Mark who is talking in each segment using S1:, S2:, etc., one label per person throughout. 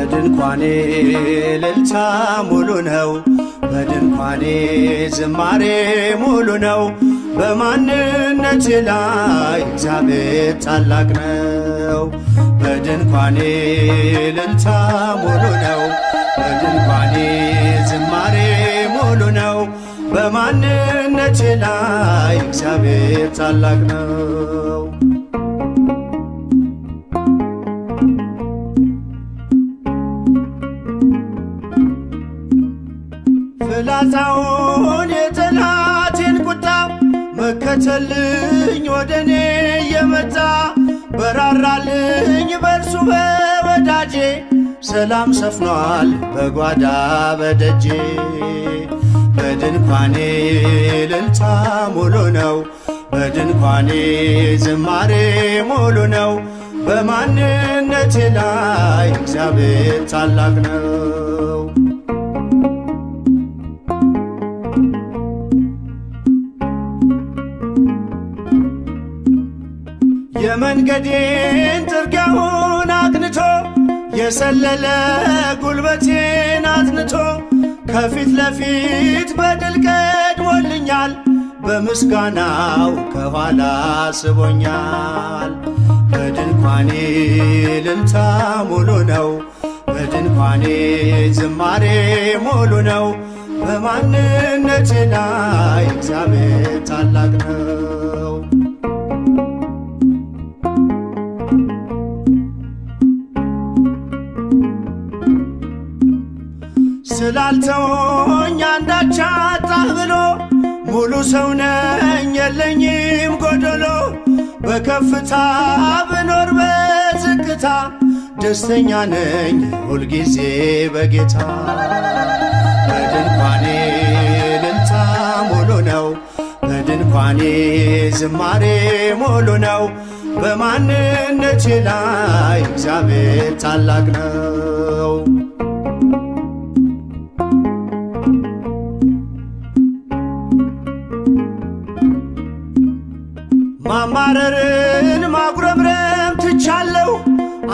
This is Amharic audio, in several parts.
S1: በድንኳኔ እልልታ ሙሉ ነው። በድንኳኔ ዝማሬ ሙሉ ነው። በማንነቴ ላይ እግዚአብሔር ታላቅ ነው። በድንኳኔ እልልታ ሙሉ ነው። በድንኳኔ ዝማሬ ሙሉ ነው። በማንነቴ ላይ እግዚአብሔር ታላቅ ነው። ፍላጻውን የጠላቴን ቁጣ መከተልኝ ወደኔ የመጣ በራራልኝ በርሱ በወዳጄ ሰላም ሰፍኗል በጓዳ በደጄ። በድንኳኔ እልልታ ሙሉ ነው። በድንኳኔ ዝማሬ ሙሉ ነው። በማንነቴ ላይ እግዚአብሔር ታላቅ ነው። የመንገዴን ጥርጊያውን አቅንቶ የሰለለ ጉልበቴን አጽንቶ ከፊት ለፊት በድል ቀድሞልኛል። በምስጋናው ከኋላ ስቦኛል። በድንኳኔ እልልታ ሙሉ ነው። በድንኳኔ ዝማሬ ሙሉ ነው። በማንነቴ ላይ እግዚአብሔር ታላቅ ነው። ስላልተወኝ አንዳች አጣህ ብሎ ሙሉ ሰው ነኝ የለኝም ጎደሎ። በከፍታ ብኖር በዝቅታ ደስተኛ ነኝ ሁልጊዜ በጌታ። በድንኳኔ እልልታ ሙሉ ነው። በድንኳኔ ዝማሬ ሙሉ ነው። በማንነቴ ላይ እግዚአብሔር ታላቅ ነው። ማማረርን ማጉረምረም ትቻለሁ።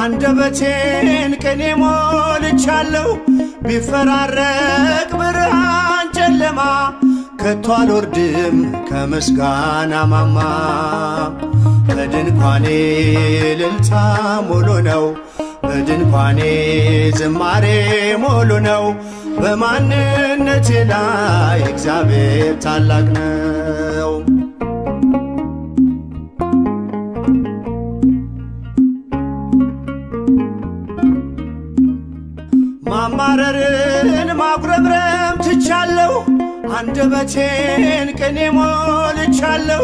S1: አንደበቴን ቅኔ ሞልቻለሁ። ቢፈራረቅ ብርሃን ጨለማ ከቶ አልወርድም ከምስጋና ማማ። በድንኳኔ እልልታ ሙሉ ነው። በድንኳኔ ዝማሬ ሙሉ ነው። በማንነቴ ላይ እግዚአብሔር ታላቅ ነው። ማማረርን ማጉረምረም ትቻለሁ። አንደበቴን ቅኔ ሞልቻለሁ።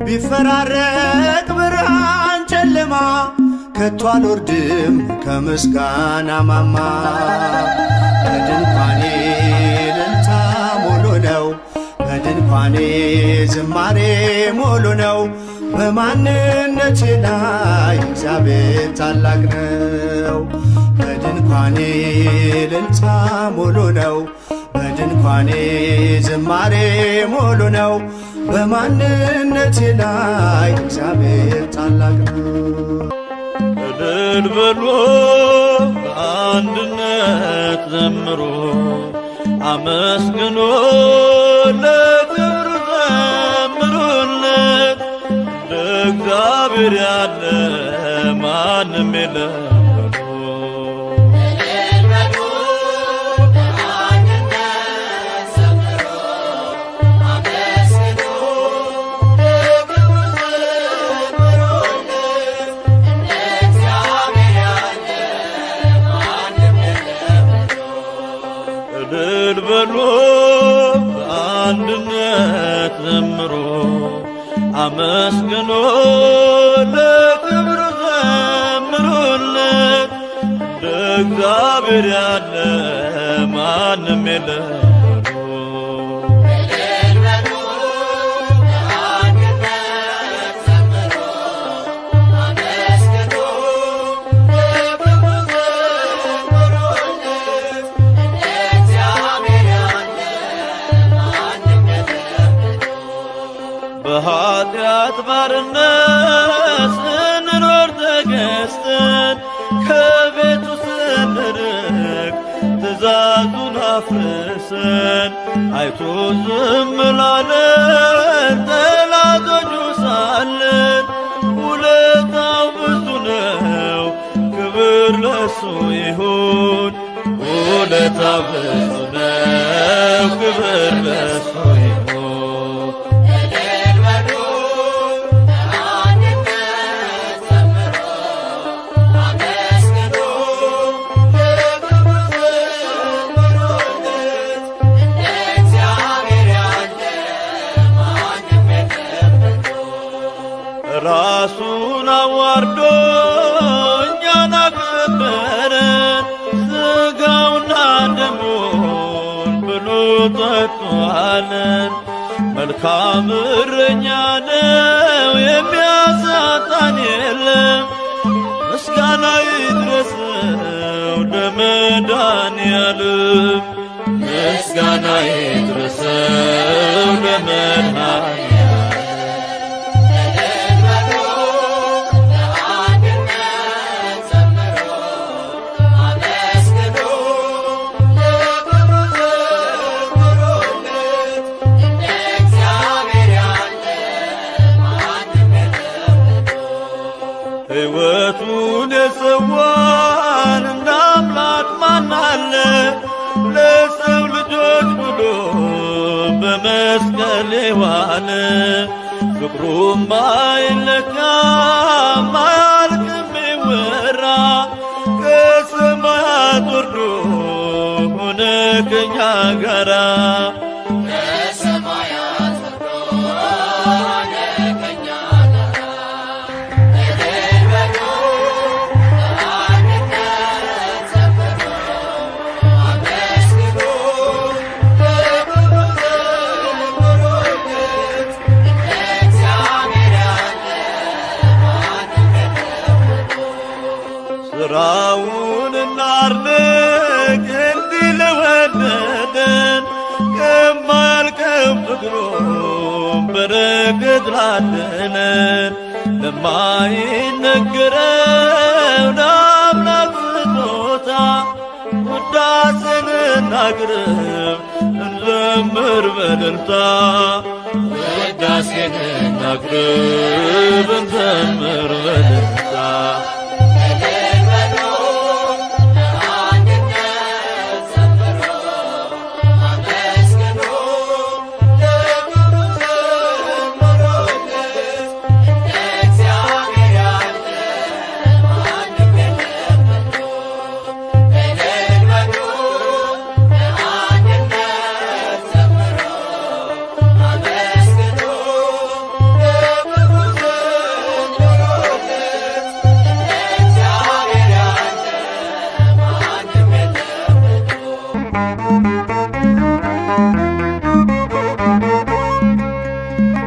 S1: ቢፈራረቅ ብርሃን ጨለማ ከቶ አልወርድም ከምስጋና ማማ። በድንኳኔ እልልታ ሙሉ ነው። በድንኳኔ ዝማሬ ሙሉ ነው። በማንነቴ ላይ እግዚአብሔር ታላቅ ነው። በድንኳኔ እልልታ ሙሉ ነው። በድንኳኔ ዝማሬ ሙሉ ነው። በማንነቴ ላይ እግዚአብሔር ታላቅ ነው።
S2: እልል በሉ በአንድነት ዘምሩ፣ አመስግኑ ለክብሩ ዘምሩለት። እንደ እግዚአብሔር ያለ ማንም የለም። እልል በሉ በአንድነት ዘምሩ፣ አመስግኑ ለክብሩ ዘምሩለት። እንደ እግዚአብሔር ያለ ማንም የለም። በኃጢአት ባርነት ስንኖር ተገዝተን ከቤቱ ስንርቅ ትእዛዙን አፍርሰን አይቶ ዝም ላለን ጠላቶቹ ሳለን ውለታው ብዙ ነው፣ ክብር ለሱ ይሁን። ውለታው ብዙ ነው፣ ክብር ለሱ ይሁን። ራሱን አዋርዶ እኛን አከበረን፣ ሥጋውና ደሙን ብሉ ጠጡ አለን። መልካም እረኛ ነው የሚያሳጣን የለም። ምስጋና ይድረሰው ለመድኃኔዓለም፣ ምስጋና ይድረሰው ለመድኃኔዓለም። ሕይወቱን የሰዋን እንደ አምላክ ማን አለ? ለሰው ልጆች ብሎ በመስቀል የዋለ ፍቅሩም አይለካም አያልቅም ይወራ። ከሰማያት ወርዶ ሆነ ከኛ ጋራ ስራውን እናድንቅ እንዲህ ለወደደን፣ ከማያልቀው ፍቅሩ በረከት ላደለን። ለማይነገረው ለአምላክ ስጦታ ውዳሴን እናቅርብ እንዘምር በእልልታ። ውዳሴን እናቅርብ እንዘምር በእልልታ።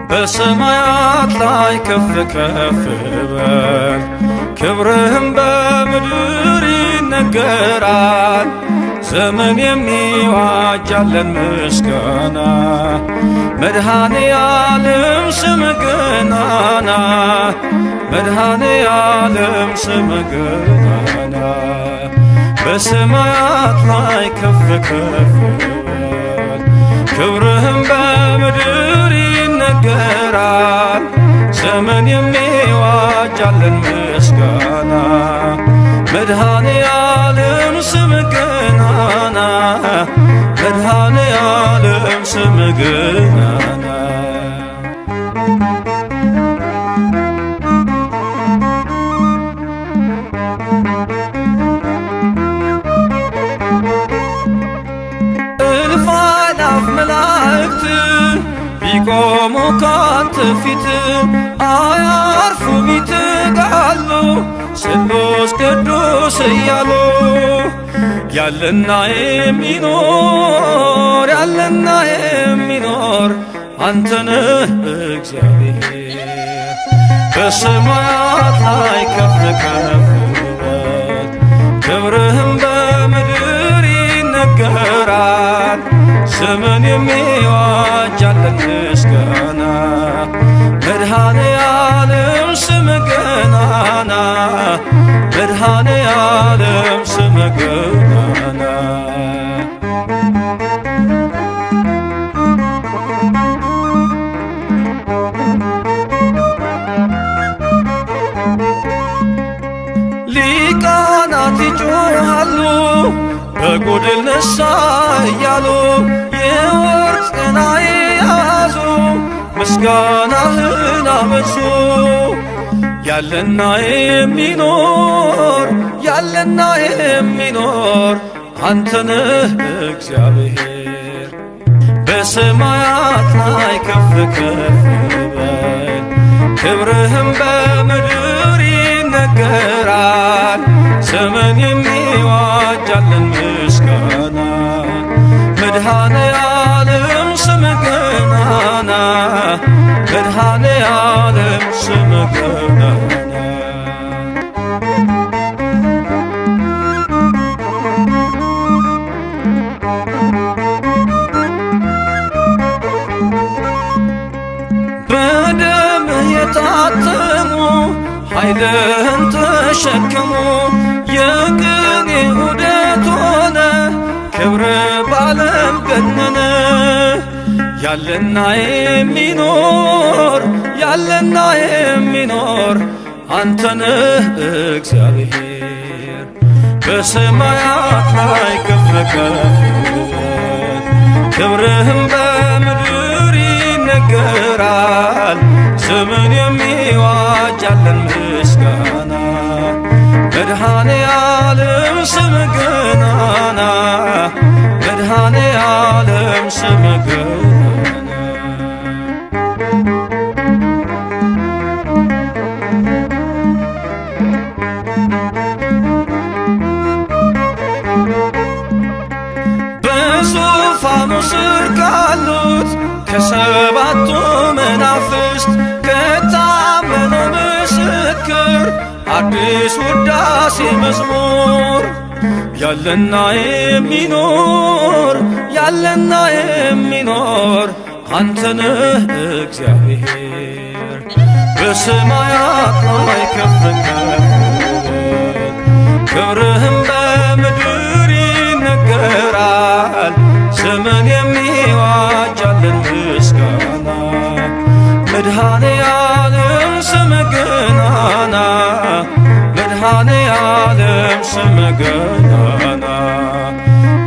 S3: በሰማያት ላይ ከፍ ከፍ በል፣ ክብርህም በምድር ይነገራል። ዘመን የሚዋጃለን ምስጋና፣ መድኃኔዓለም ስምህ ገናና፣ መድኃኔዓለም ስምህ ገናና። በሰማያት ላይ ከፍ ከፍ በል፣ ክብርህም በምድር ይነገራል። ዘመን የሚዋጃለን ምስጋና፣ መድኃኔዓለም ስምህ ገናና፣ መድኃኔዓለም ስምህ ገናና። እልፍ አእላፍ መላእክት ቢቆሙ ካንተ ፊት አያርፉም ይትጋሉ፣ ስሉስ ቅዱስ እያሉ። ያለና የሚኖር ያለና የሚኖር አንተ ነህ እግዚአብሔር። በሰማያት ላይ ከፍ ከፍ በል፣ ክብርህም በምድር ይነገራል። ዘመን የሚዋጃለን ምስጋና፣ መድኃኔዓለም ስምህ ገናና፣ መድኃኔዓለም ስምህ ገናና። በጎድል ነሳ እያሉ የወርቅ ጽና ያዙ ምስጋናህን አበዙ። ያለና የሚኖር ያለና የሚኖር አንተነህ እግዚአብሔር በሰማያት ላይ ከፍ ከፍ በል ክብርህም በምድር ይነገራል። ዘመን የሚዋጃለን ምስጋና መድኃኔ ዓለም ስምህ ገናና መድኃኔ ዓለም ስምህ ገናና በደምህ የታተሙ ኃይልህን ተሸከሙ የቅኔ ዑደት ሆነ ክብር ባለም ገነነ። ያለና የሚኖር ያለና የሚኖር አንተነህ እግዚአብሔር በሰማያት ላይ ከፍ ከፍ በል ክብርህም በምድር ይነገራል። ዘመን የሚዋጃለን ምስጋና መድኃኔ ዓለም ስምህ ገናና መድኃኔ ዓለም ስምህ ገናና በዙፋኑ ስር ካሉት ከሰባቱ መናፍስት ከታመነው ምስክር አዲስ ውዳሴ መዝሙር ያለና የሚኖር ያለና የሚኖር አንተነህ እግዚአብሔር በሰማያት ላይ ከፍ ከፍ በል ክብርህም በምድር ይነገራል። ዘመን የሚዋጃለን ምስጋና መድኃኔ ዓለም ስምህ ገናና መድኃኔ ዓለም ስምህ ገናና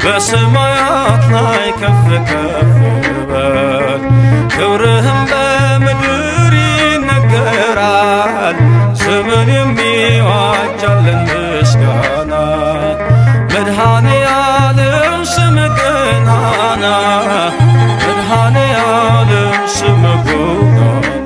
S3: በሰማያት ላይ ከፍ ከፍ በል ክብርህም በምድር ይነገራል። ዘመን የሚዋጃለን ምስጋና መድኃኔ ዓለም ስምህ ገናና መድኃኔ ዓለም ስምህ ገናና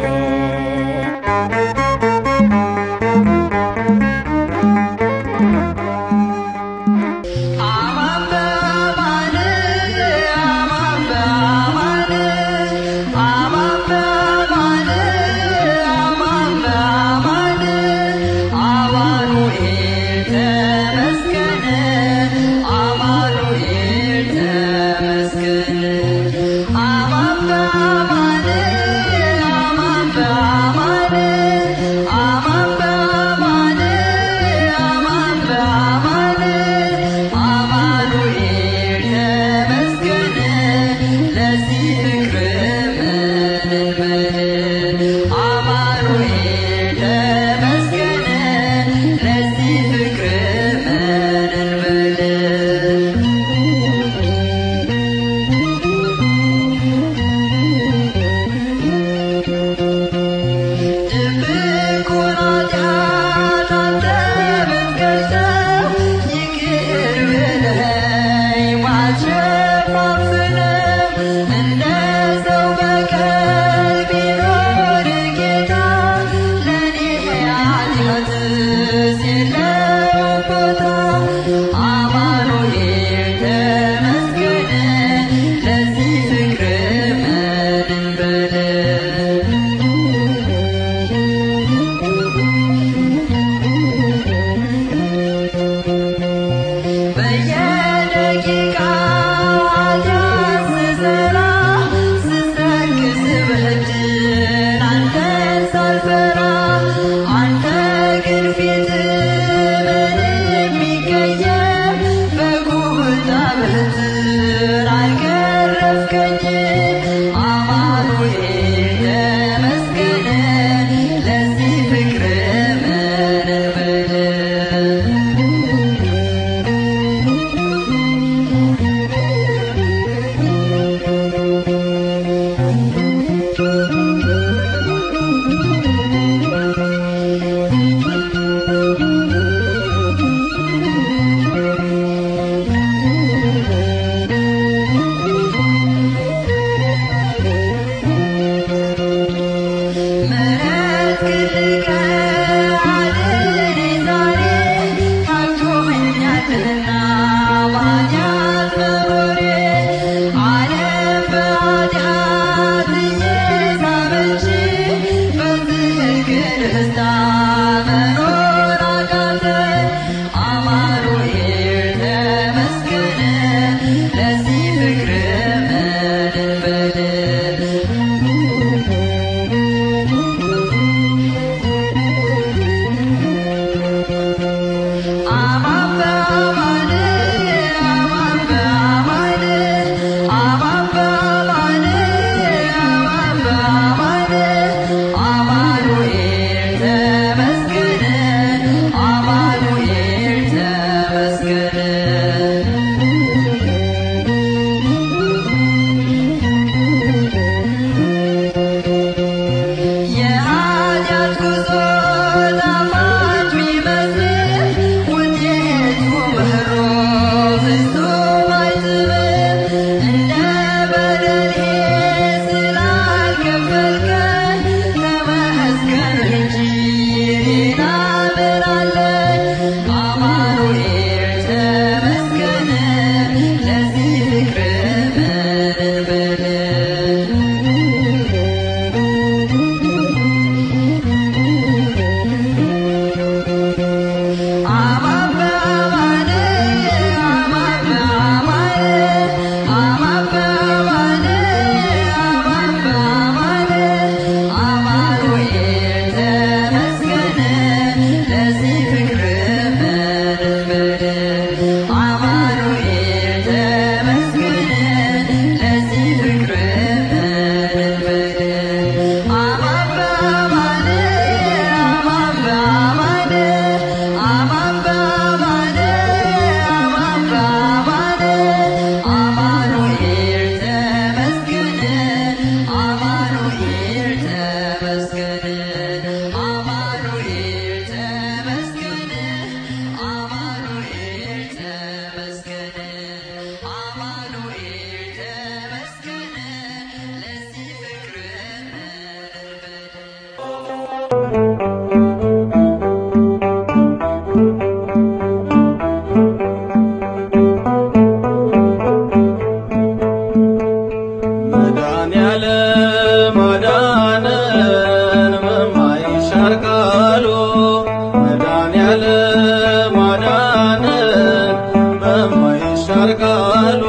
S3: በማይሻር ቃሉ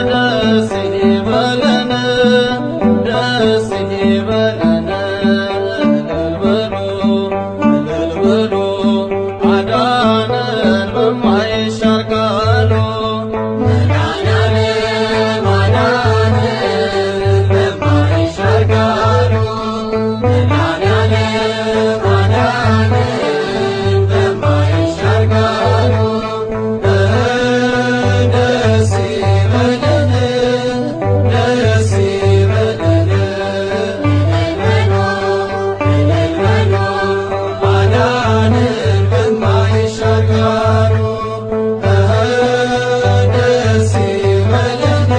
S3: ደስ ይበለን ደስ ይበለን እልል በሉ አዳነን በማይሻር ቃሉ መድኃኒዓለም አዳነን በማይሻር ቃሉ መድኃኒዓለም አዳነን በማይሻር ቃሉ ደስ ይበለን ደስ ይበለን እልል በሉ አዳነን በማይሻር ቃሉ ደስ ይበለን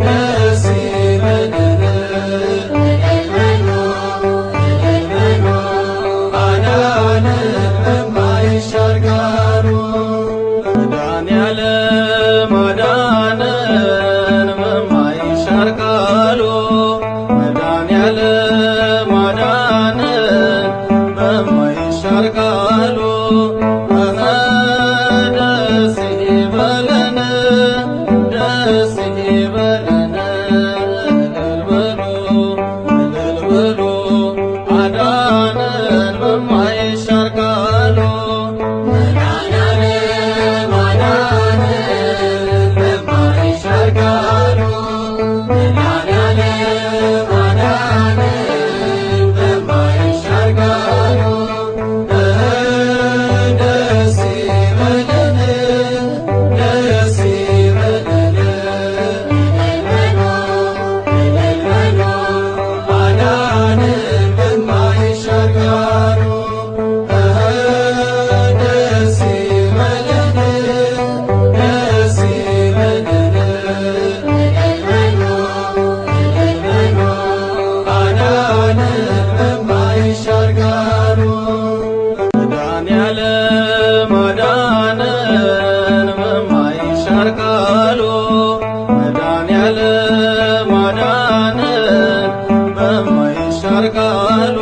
S3: ደስ ይበለን አዳነን በማይሻር ቃሉ መድኃኒዓለም አዳነን በማይሻር ቃሉ መድኃኒዓለም አዳነን በማይሻር ቃሉ ደስ ይበለን ደስ ይበለን እልል በሉ አዳነን በማይሻር ቃሉ መድኃኒዓለም አዳነን በማይሻር ቃሉ መድኃኒዓለም አዳነን በማይሻር ቃሉ ደስ ይበለን ደስ ይበለን እልል በሉ አዳነን በማይሻር ቃሉ ደስ ይበለን ደስ ይበለን አዳነን በማይሻር ቃሉ መድኃኒዓለም አዳነን በማይሻር ቃሉ መድኃኒዓለም አዳነን በማይሻር ቃሉ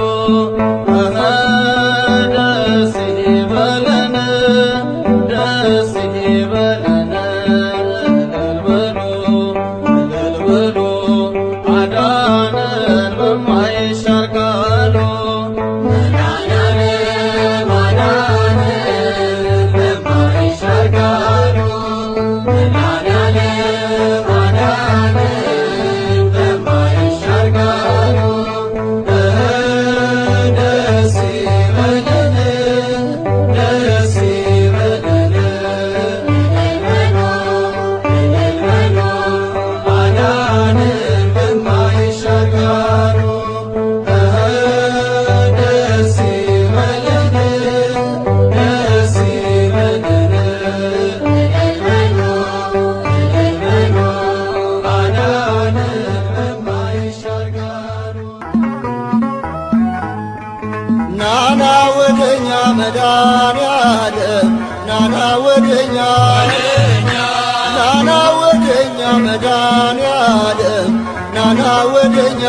S3: ደስ ይበለን ደስ ይበለን እልል በሉ አዳነን በማይሻር ቃሉ መድኃኒዓለም አዳነን በማይሻር ቃሉ መድኃኒዓለም አዳነን በማይሻር ቃሉ ደስ ይበለን ደስ ይበለን እልል በሉ አዳነን በማይሻር ቃሉ ደስ ይበለን ደስ ይበለን አዳነን በማይሻር ቃሉ
S1: ናና ወደኛ መድኃኒዓለም ናና ወደኛ ናና ወደኛ መድኃኒዓለም ናና ወደኛ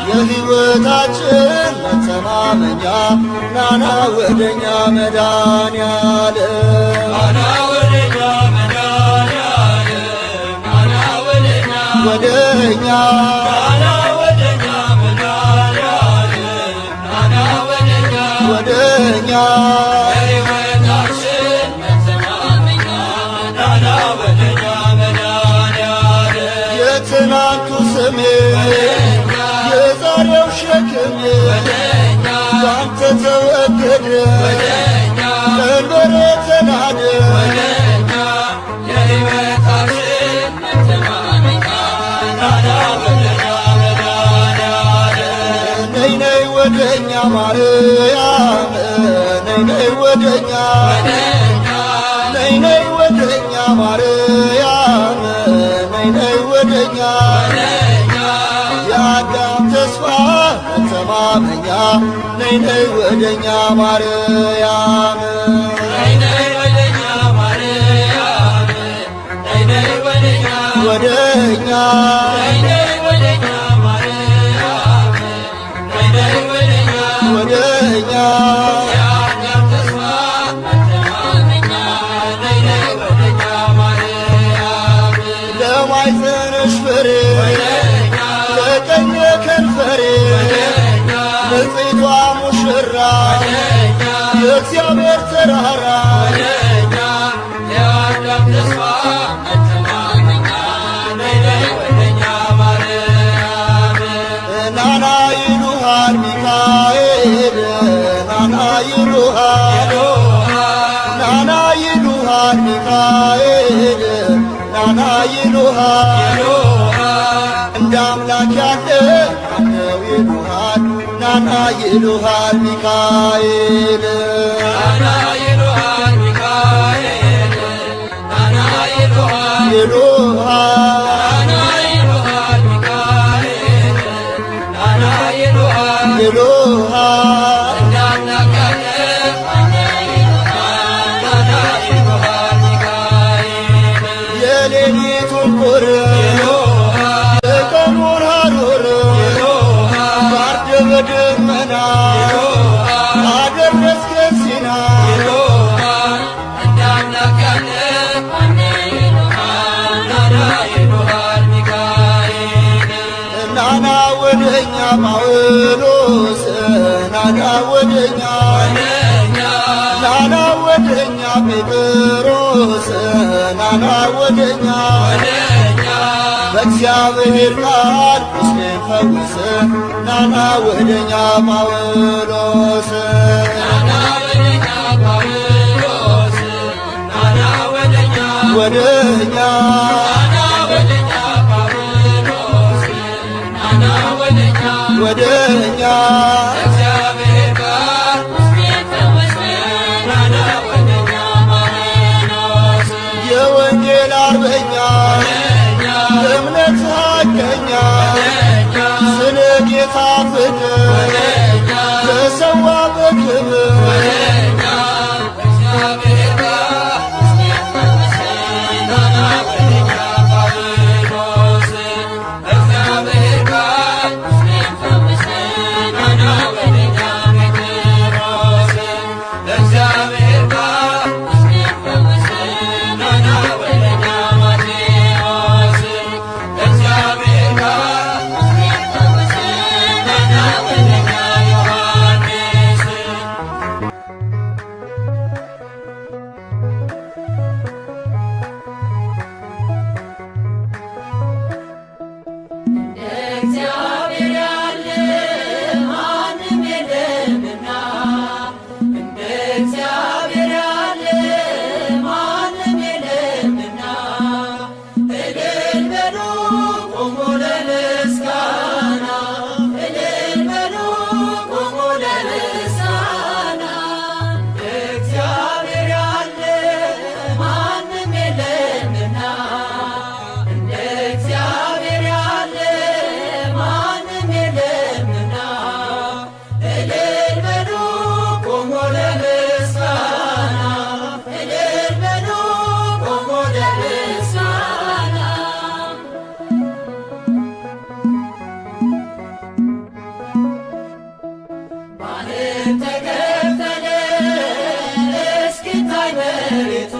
S1: የሕይወታችን መተማመኛ ናና ወደኛ መድኃኒዓለም ናና ወደኛ መድኃኒዓለም ናና ወደኛ ወደኛ ናና ወደኛ መድኃኒዓለም ናና ወደኛ ወደኛ የሕይወታችን መተማመኛ ናና ወደኛ መድኃኒዓለም የትናንቱ ስሜ የዛሬው ሸክሜ ባንተ ተወገደ ቀንበሬ ተናደ የሕይወታችን መተማመኛ ናና ወደኛ መድኃኒዓለም ነይ ነይ ወደኛ ማርያም ነይ ነይ ወደኛ ነይ ነይ ወደኛ ማርያም ነይ ነይ ወደኛ የአዳም ተስፋ መተማመኛ ነይ ነይ ወደኛ ማርያም ነይ ነይ ወደኛ ማርያም ነይ ነይ ወደኛ ወደኛ ነይ ነይ ወደኛ ማርያም ነይ ነይ ወደኛ ወደኛ የአዳም ተስፋ መተማመኛ ይሉሃል ሚካኤል ናና ይሉሃል እንደ አምላክ ያለ ማነው ይሉሃል ናና ይሉሃል ሚካኤል ናና ይሉሃል ሚካኤል ናና ይሉሃል ይሉሃል ሚካኤል ናና ይሉሃል ይሉሃል እንደ አምላክ ያለ ማነው ይሉሃል ናና ይሉሃል ሚካኤል የሌሊቱን ቁር የቀኑን ሐሩር ባርደ በደመና አደረስከን ሲና እንደ አምላክ ያለ ማነው ይሉሃል ናና ይሉሃል ሚካኤል ናና ወደኛ ጳውሎስ ናና ወደኛ ናና ወደኛ ጴጥሮስ ናና ወደኛ በእግዚአብሔር ቃል ቁስሌን ፈውስ ናና ወደኛ ጳውሎስ ናና ወደኛ ጳውሎስ ናና ወደኛ ወደኛ ናና ወደኛ ጳውሎስ ናና ወደኛ ወደኛ በእግዚአብሔር ቃል ቁስሌን ፈውስ ናና ወደኛ ጳውሎስ የወንጌል አርበኛ እምነት ሐቀኛ ስለ ጌታ ፍቅር ተሰዋ በክብር እግዚአብሔር ጋር ናና ወደኛ ጳውሎስ እግዚአብሔር ጋር ናና ወደኛ ጴጥሮስ እግዚአብሔር ጋር ናና ወደኛ ማቴዎስ እግዚአብሔር ጋር ናና ወደኛ ዮሐንስ
S3: እግዚአብሔር ያለ ማንም የለምና እንደ እግዚአብሔር ያለ ማንም የለምና እልል በሉ ቁሙ ለምስጋና እልል በሉ ቁሙ ለምስጋና እንደ እግዚአብሔር ያለ ማንም የለምና እንደ እግዚአብሔር ያለ ማንም የለምና እልል በሉ ቁሙ ለምስጋና እልል በሉ ቁሙ ለምስጋና ባህር ተከፈለ እስኪታይ መሬቱ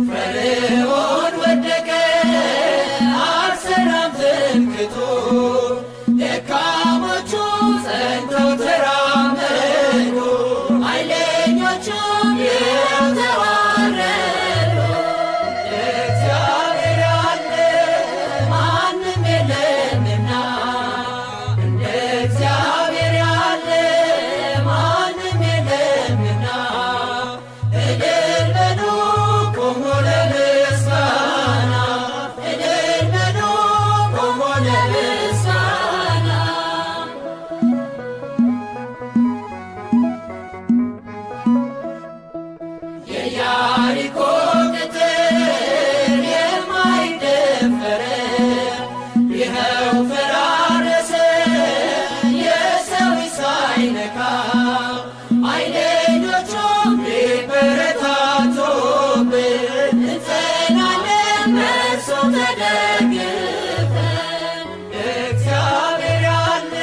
S3: ፈርዖን ወደቀ አልሰራም ትምክህቱ ደካሞቹ ጸንተው ተራመዱ ኃይለኞቹም ይኸው ተዋረዱ እግዚአብሔር ያለ ማንም የለምና እንደ እግዚአብሔር ያለ ማንም የለምና እልል በሉ ቁሙ ለምስጋና እልል በሉ ቁሙ ለምስጋና የኢያሪኮ ቅጥር የማይደፈር ይኸው ፈራረሰ የሰው ሳይነካ ኃይለኞቹም ሊበረታቱብን እንጸናለን በእርሱ ተደግፈን እግዚአብሔር ያለ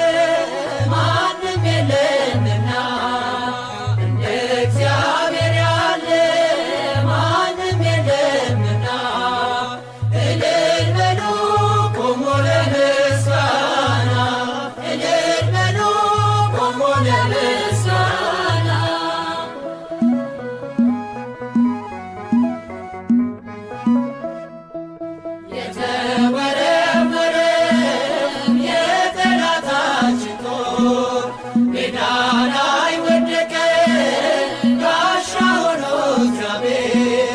S3: ማንም የለምና እንደ እግዚአብሔር ያለ ማንም የለምና እልል በሉ ቁሙ ለምስጋና እልል በሉ ቁሙ ለምስጋና የተወረወረም የጠላታችን ጦር ሜዳ ላይ ወደቀ ጋሻ ሆኖ እግዚአብሔር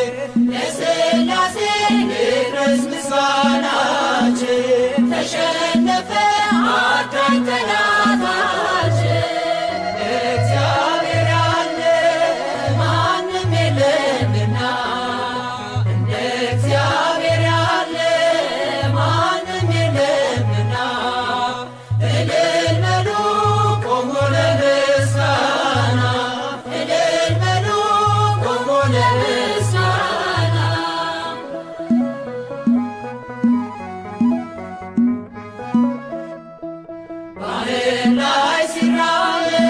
S3: ለምስጋና ባህር ላይ ሲራመድ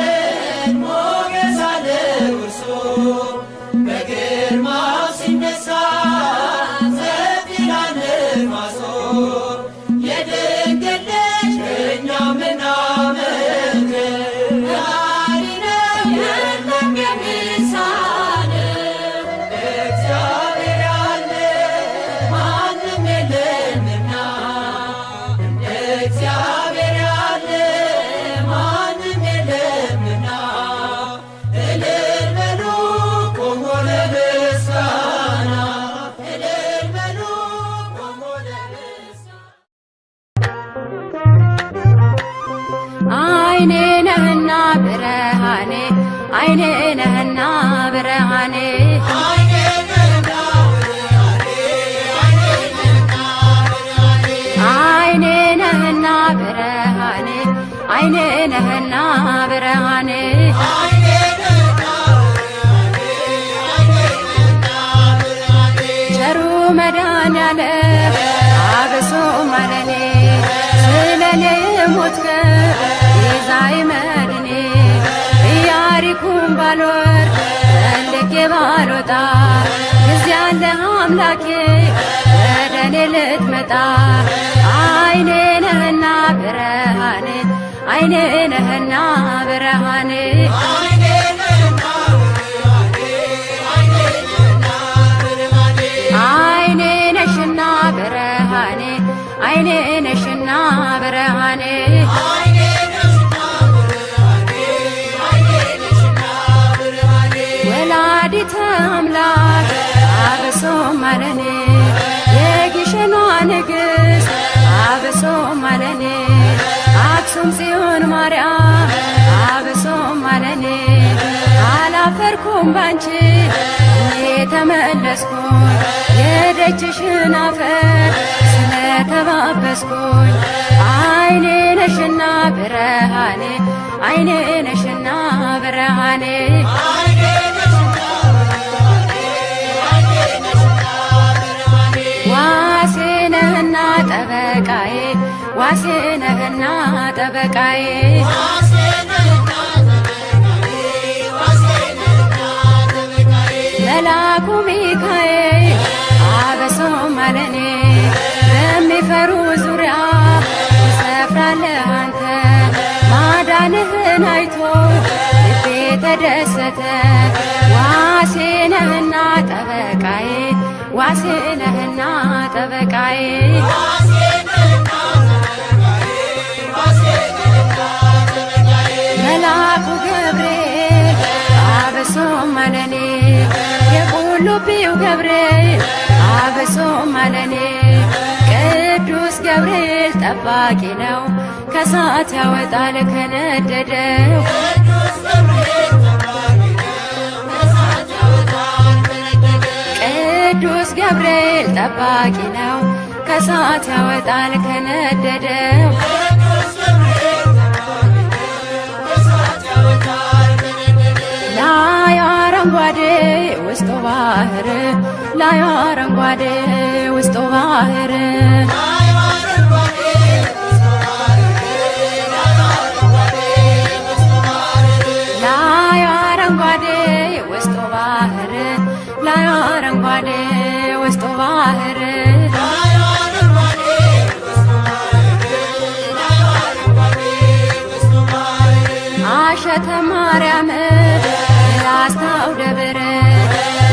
S3: ሞገስ አለው እርሱ በግርማው ሲነሳ ሰፊ ይላል ነፋሱ የድንግል ልጅ እኛ ምናመልከው ፈጣሪ ነው የለም የሚሳነው እግዚአብሔር ያለ ማንም የለምና እንደ እግዚአብሔር ያለ ማንም የለምና እልል በሉ ቆሞ ለምስጋና እልል በሉ ቆሞ ለምስጋና
S4: አይኔ ነህና ብርሃኔ አይኔ ነህና ብርሃኔ አይኔ ነህና ብርሃኔ አይኔ ነህና ብርሃኔ ቸሩ መድኃኔዓለም አብሶ ማለኔ ስለኔ ሞትከ ቤዛዬ መድኔ ኢያሪኮን ባልወርድ ፈልጌ ባልወጣ ጊዜ አለ አምላኬ ወደ እኔ ልትመጣ አይኔ ነህና ብርሃኔ አይኔ ነህና ብርሃኔ አይኔ ነሽና ብርሃኔ አይኔ ነሽና ብርሃኔ ወላዲተ አምላክ አብሶ ማለኔ የግሸኗ ንግሥት አብሶ ማለኔ አክሱም ጽዮን ማርያም አብሶ ማለኔ አላፈርኩም ባንቺ እኔ ተመለስኩኝ የደጅሽን አፈር ስለተባበስኩኝ አይኔ ነሽና ብርሃኔ አይኔ ነሽና ብርሃኔ ዋሴ ነህና ጠበቃዬ ዋሴ ነህና ጠበቃዬ መልአኩ ሚካኤል አብሶ ማለኔ በሚፈሩ ዙሪያ ትሰፍራለህ አንተ ማዳንህን አይቶ ልቤ ተደሰተ ዋሴ ነህና ጠበቃዬ ዋሴ ነህና ጠበቃዬ መልአኩ ገብርኤል አብሶ ማለኔ የቁልቢው ገብርኤል አብሶ ማለኔ ቅዱስ ገብርኤል ጠባቂ ነው ከእሳት ያወጣል ከነደደው ቅዱስ ገብርኤል ጠባቂ ነው ከእሳት ያወጣል ከነደደው ላዩ አረንጓዴ ውስጡ ባህር ላዩ አረንጓዴ ውስጡ ባህር ላዩ አረንጓዴ ውስጡ ባህር ላዩ አረንጓዴ ውስጡ ባህር አሸተ ማርያም የላስታው ደብር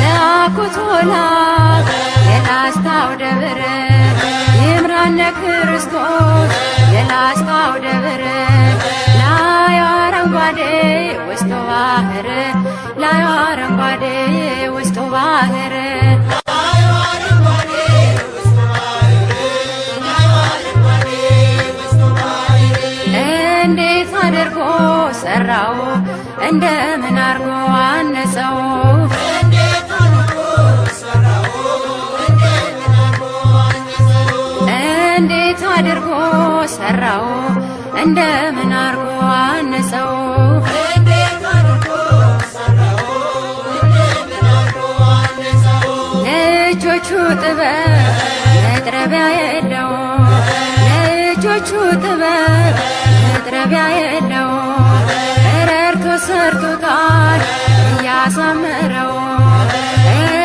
S4: ለአኩቶላት የላስታው ደብር ይምራነ ክርስቶስ የላስታው ደብር ላዩ አረንጓዴ ውስጡ ባህር ላዩ አረንጓዴ ውስጡ ባህር እንዴት አድርጎ ሰራው እንደምን አርጎ አነጸው እንዴት አድርጎ ሰራው እንደምን አርጎ አነጸው ለእጆቹ ጥበብ መጥረቢያ የለው ለእጆቹ ጥበብ መጥረቢያ የለው ረድቶ ሰርቶታል እያሳመረው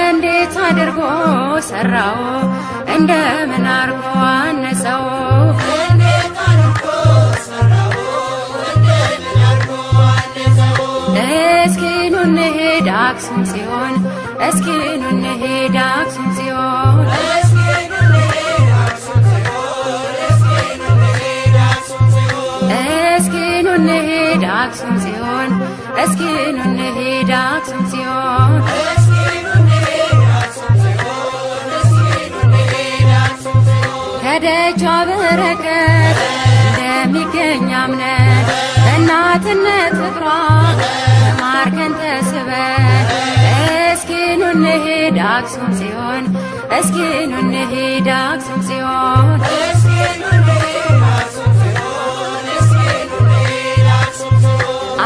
S4: እንዴት አድርጎ ሰራው እንደምን አርጎ አነጸው እስኪ ኑ እንሂድ አክሱም ጽዮን እስኪ ኑ እንሂድ አክሱም ጽዮን እስኪ ኑ እንሂድ አክሱም ጽዮን እስኪ ኑ እንሂድ አክሱም ጽዮን ከደጇ በረከት እንደሚገኝ አምነን በእናትነት ፍቅሯ ተማርከን ተስበን እስኪ ኑ እንሂድ አክሱም ጽዮን እስኪ ኑ እንሂድ አክሱም ጽዮን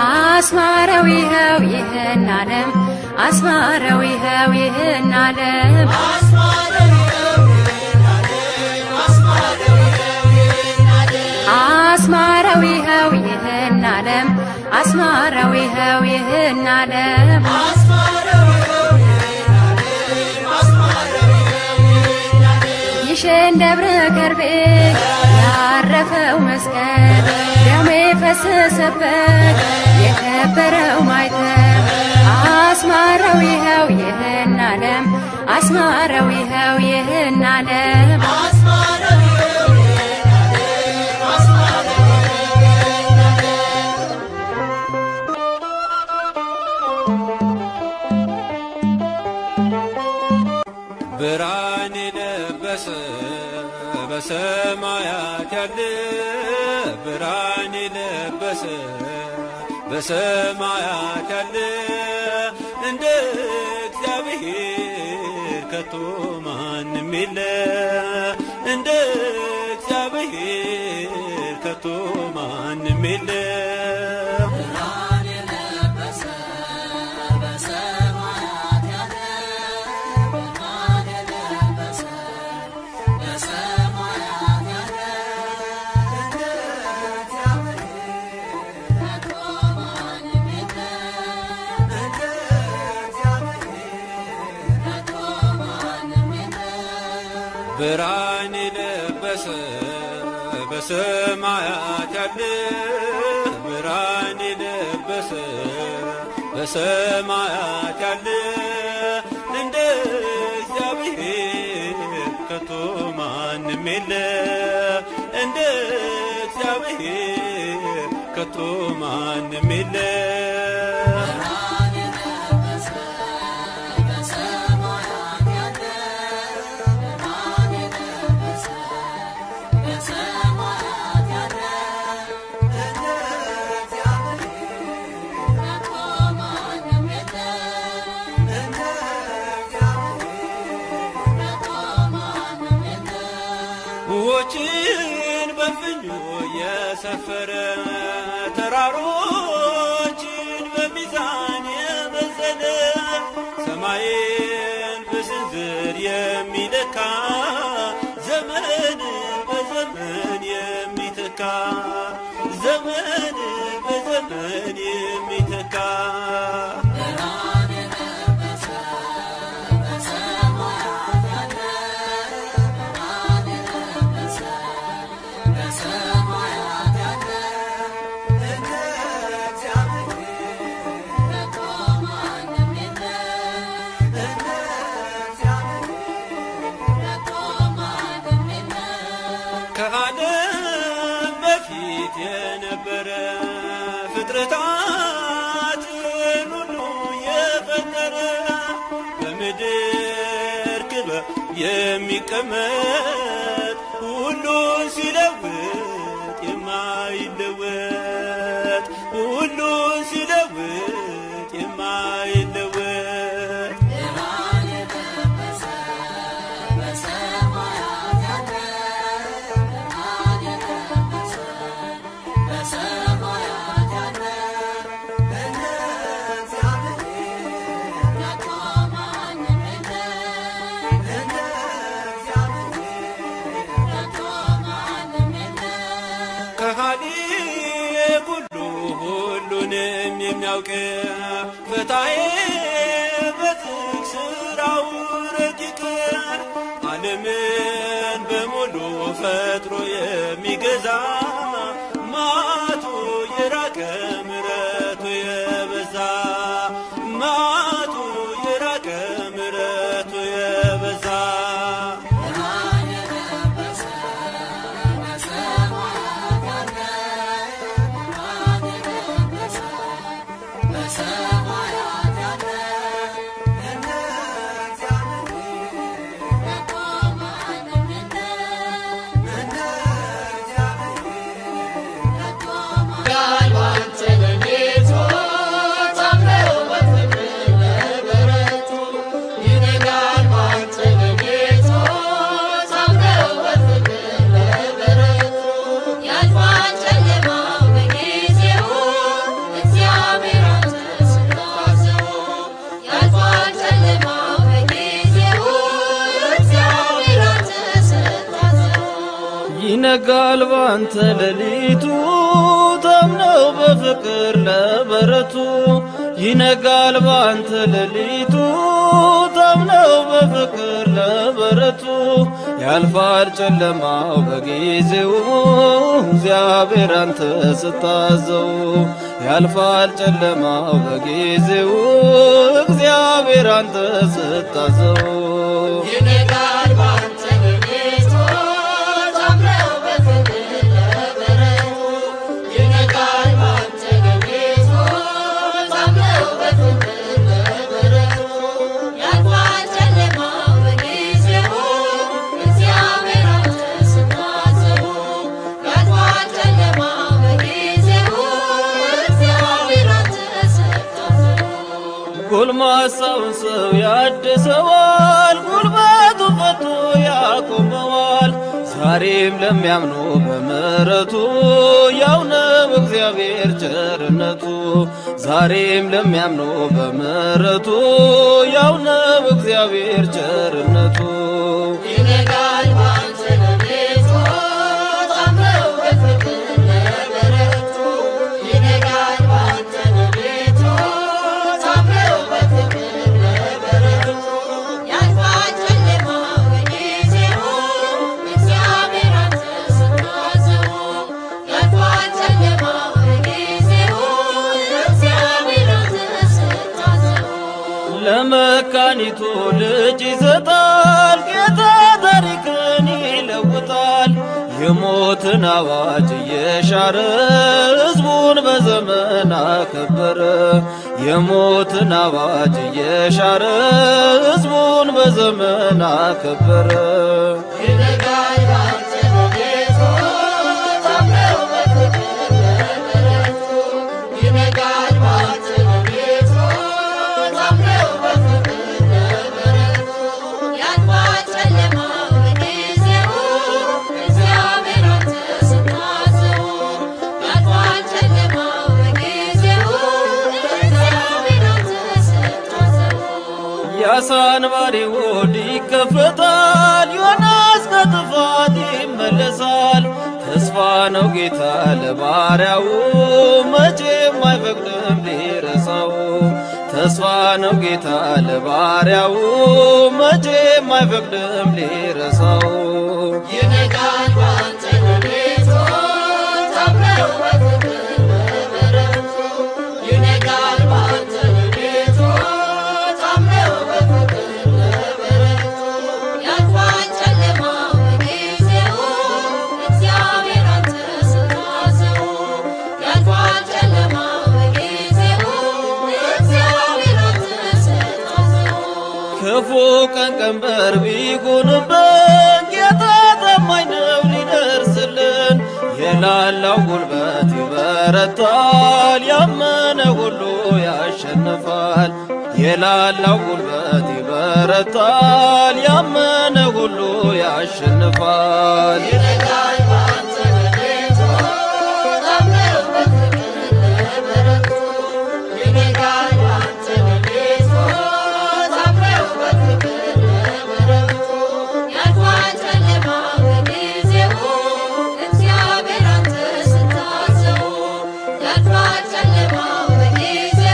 S4: አስማረው ይኸው ይህን ዓለም አስማረው ይኸው ይህን ዓለም አስማረው ይኸው ይህን ዓለም አስማረው ይኸው ይህን ዓለም ይሽን ደብረ ከርቤ ያረፈው መስቀል ደሙ የፈሰሰበት የከበረው ማይተም አስማረው ይኸው ይህን ዓለም አስማረው ይኸው ይህን ዓለም
S1: ብርሃን የለበሰ በሰማያት ያለ ብርሃን የለበሰ በሰማያት ያለ እንደ እግዚአብሔር ከቶ ማንም የለ እንደ እግዚአብሔር ከቶ ማንም የለ ብርሃን የለበሰ በሰማያት ያለ ብርሃን የለበሰ በሰማያት ያለ እንደ እግዚአብሔር ከቶ ማንም የለ እንደ እግዚአብሔር ከቶ ማንም የለ ውኆችን በፍኙ የሰፈረ ተራሮችን በሚዛን የመዘነ ሰማይን በስንዝር የሚለካ ዘመን በዘመን የሚተካ ዘመን በዘመን የሚተካ ከዓለም በፊት የነበረ ፍጥረታትን ሁሉ የፈጠረ በምድር ክበብ የሚቀመጥ ሁሉን ሲለውጥ የማይለወጥ ሁሉን ሲለውጥ የማይለወጥ የሚያውቅ ፈታዬ በዝግ ሥራው ረቂቅ ዓለምን በሙሉ ፈጥሮ የሚገዛ መዓቱ የራቀ ምሕረቱ የበዛ መዓቱ የራቀ ምሕረቱ የበዛ
S2: ይነጋል ባንተ ሌሊቱ ታምነው በፍቅር ለበረቱ ይነጋል ባንተ ሌሊቱ ታምነው በፍቅር ለበረቱ ያልፋል ጨለማው በጊዜው እግዚአብሔር አንተ ስታዘው ያልፋል ጨለማው በጊዜው እግዚአብሔር አንተ ስታዘው
S3: ይነጋል ባንተ ሌሊቱ ታምነው በፍቅር ለበረቱ ይነጋል ባንተ ሌሊቱ ታምነው በፍቅር ለበረቱ ያልፋል ጨለማው በጊዜው እግዚአብሔር አንተ ስታዘው ያልፋል ጨለማው በጊዜው እግዚአብሔር አንተ ስታዘው
S2: ጎልማሳውን ሰው ያድሰዋል ጉልበቱ ፈቶ ያቆመዋል ዛሬም ለሚያምኑ በምሕረቱ ያው ነው እግዚአብሔር ቸርነቱ ዛሬም ለሚያምኑ በምሕረቱ ያው ነው እግዚአብሔር ቸርነቱ
S3: ይነጋል ባንተ ሌሊቱ ታምነው በፍቅር ለበረቱ ይነጋል ባንተ ሌሊቱ ታምነው በፍቅር ለበረቱ ያልፋል ጨለማው በጊዜው እግዚአብሔር አንተ ስታዘው ያልፋል ጨለማው በጊዜው እግዚአብሔር አንተ ስታዘው
S2: ለመካኒቱ ልጅ ይሰጣል ጌታ ታሪክን ይለውጣል የሞትን አዋጅ እየሻረ ሕዝቡን በዘመን አከበረ የሞትን አዋጅ እየሻረ ሕዝቡን በዘመን አከበረ
S3: ይነጋል ባንተ ሌሊቱ ታምነው በፍቅር ለበረቱ ይነጋል ባንተ ሌሊቱ ታምነው በፍቅር ለበረቱ ያልፋል ጨለማው በጊዜው እግዚአብሔር አንተ ስታዘው ያልፋል ጨለማው በጊዜው እግዚአብሔር አንተ ስታዘው
S2: የዓሣ አንባሪ ሆድ ይከፈታል ዮናስ ከጥፋት ይመለሳል ተስፋ ነው ጌታ ለባሪያው መቼም አይፈቅድም ሊረሳው ተስፋ ነው ጌታ ለባሪያው መቼም አይፈቅድም ሊረሳው
S3: ይነጋል ባንተ ሌሊቱ ታምነው በፍቅር ለበረቱ ይነጋል ባንተ ሌሊቱ ታምነው በፍቅር ለበረቱ ያልፋል ጨለማው በጊዜው እግዚአብሔር አንተ ስታዘው ያልፋል ጨለማው በጊዜው እግዚአብሔር አንተ ስታዘው
S2: ክፉ ቀን ቀንበር ቢጎንብን ጌታ ታማኝ ነው ሊደርስልን የላላው ጉልበት ይበረታል ያመነ ሁሉ ያሸንፋል የላላው ጉልበት ይበረታል ያመነ ሁሉ ያሸንፋል
S3: ይነጋል ባንተ ሌሊቱ ታምነው በፍቅር ለበረቱ ይነጋል ባንተ ሌሊቱ ታምነው በፍቅር ለበረቱ ያልፋል ጨለማው በጊዜው እግዚአብሔር አንተ ስታዘው ያልፋል ጨለማው በጊዜው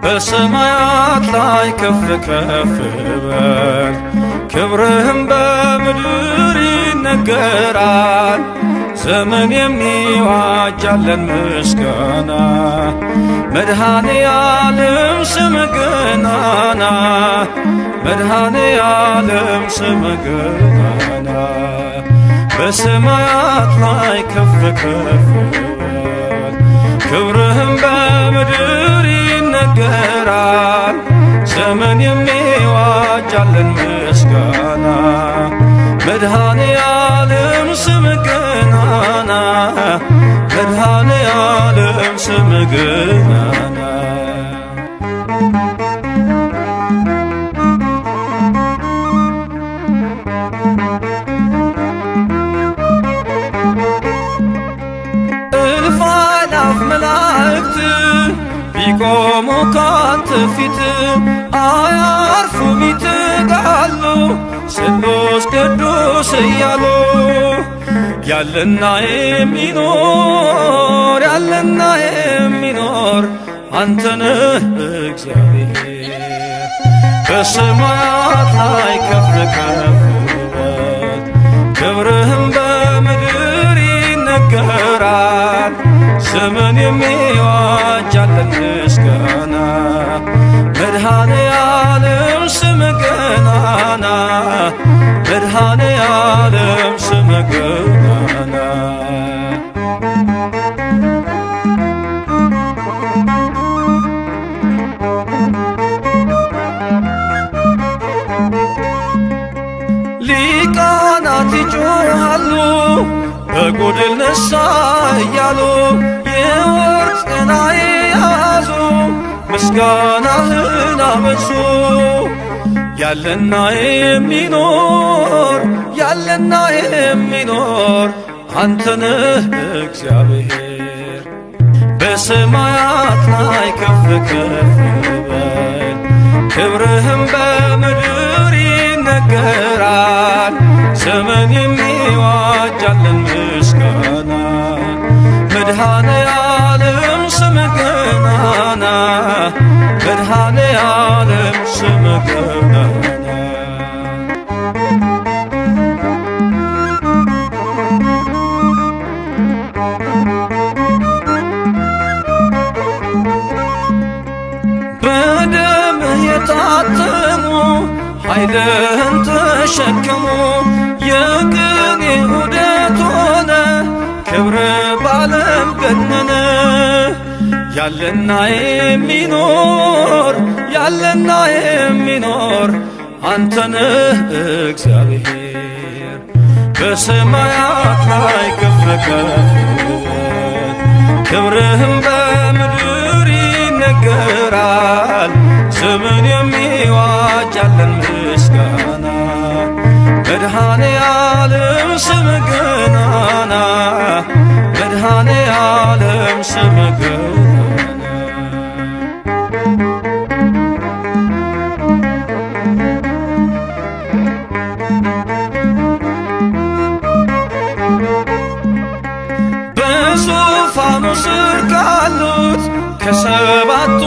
S2: በሰማያት ላይ ከፍ ከፍ በል ክብርህም በምድር ይነገራል። ዘመን የሚዋጃለን ምስጋና መድኃኔ ዓለም ስምህ ገናና መድኃኔ ዓለም ስምህ ገናና በሰማያት ላይ ከፍ ከፍ በል ክብርህም በምድር ይነገራል። ዘመን የሚዋጃለን ምስጋና መድኃኔ ዓለም ስምህ ገናና መድኃኔ ዓለም ስምህ ገናና እልፍ አእላፍ መላእክት ቢቆሙ ካንተ ፊት አያርፉም ይትጋሉ ስሉስ ቅዱስ እያሉ ያለና የሚኖር ያለና የሚኖር አንተ ነህ እግዚአብሔር። በሰማያት ላይ ከፍ ከፍ በል ክብርህም በምድር ይነገራል። ዘመን የሚዋጃለን ምስጋና መድኃኔ ዓለም ስምህ ገናና መድኃኔ ዓለም ስምህ ገናና ሊቃናት ይጮኻሉ በጎድል ነሣ እያሉ የወርቅ ጽና የያዙ ምስጋናህን አበዙ። ያለና የሚኖር ያለና የሚኖር አንተ ነህ እግዚአብሔር። በሰማያት ላይ ከፍ ከፍ በል ክብርህም በምድር ይነገራል። ዘመን የሚዋጃለን ምስጋና መድኃኔ ዓለም ስምህ ገናና መድኃኔ ዓለም ስምህ ገናና በደምህ የታተሙ ኃይልህን ተሸከሙ የቅኔ ዑደት ሆነ ክብር ባለም ገነነ። ያለና የሚኖር ያለና የሚኖር አንተ ነህ እግዚአብሔር። በሰማያት ላይ ከፍ ከፍ በል ክብርህም በምድር ይነገራል። ዘመን የሚዋጃለን ምስጋና መድኃኔ ዓለም ስምህ ገናና መድኃኔ ዓለም ስምህ ገናና በዙፋኑ ስር ካሉት ከሰባቱ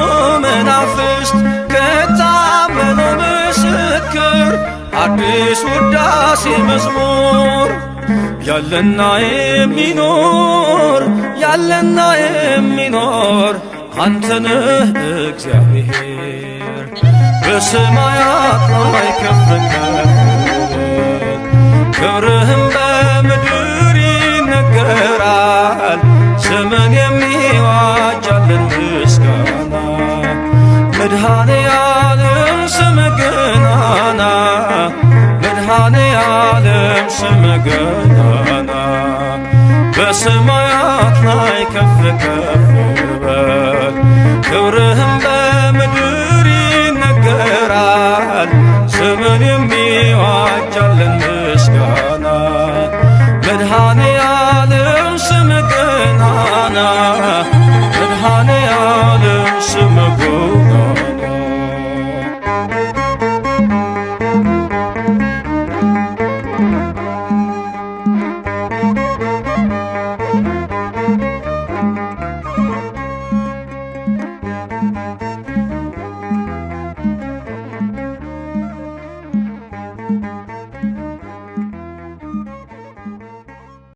S2: መናፍስት ከታመነው ምስክር አዲስ ውዳሴ መዝሙር ያለና የሚኖር ያለና የሚኖር አንተ ነህ እግዚአብሔር። በሰማያት ላይ ከፍ ከፍ በል ክብርህም በምድር ይነገራል። ዘመን የሚዋጃለን ምስጋና መድኃኔ ዓለም ስምህ ገናና መድኃኔ ዓለም ስምህ ገናና በሰማያት ላይ ከፍ ከፍ በል ክብርህም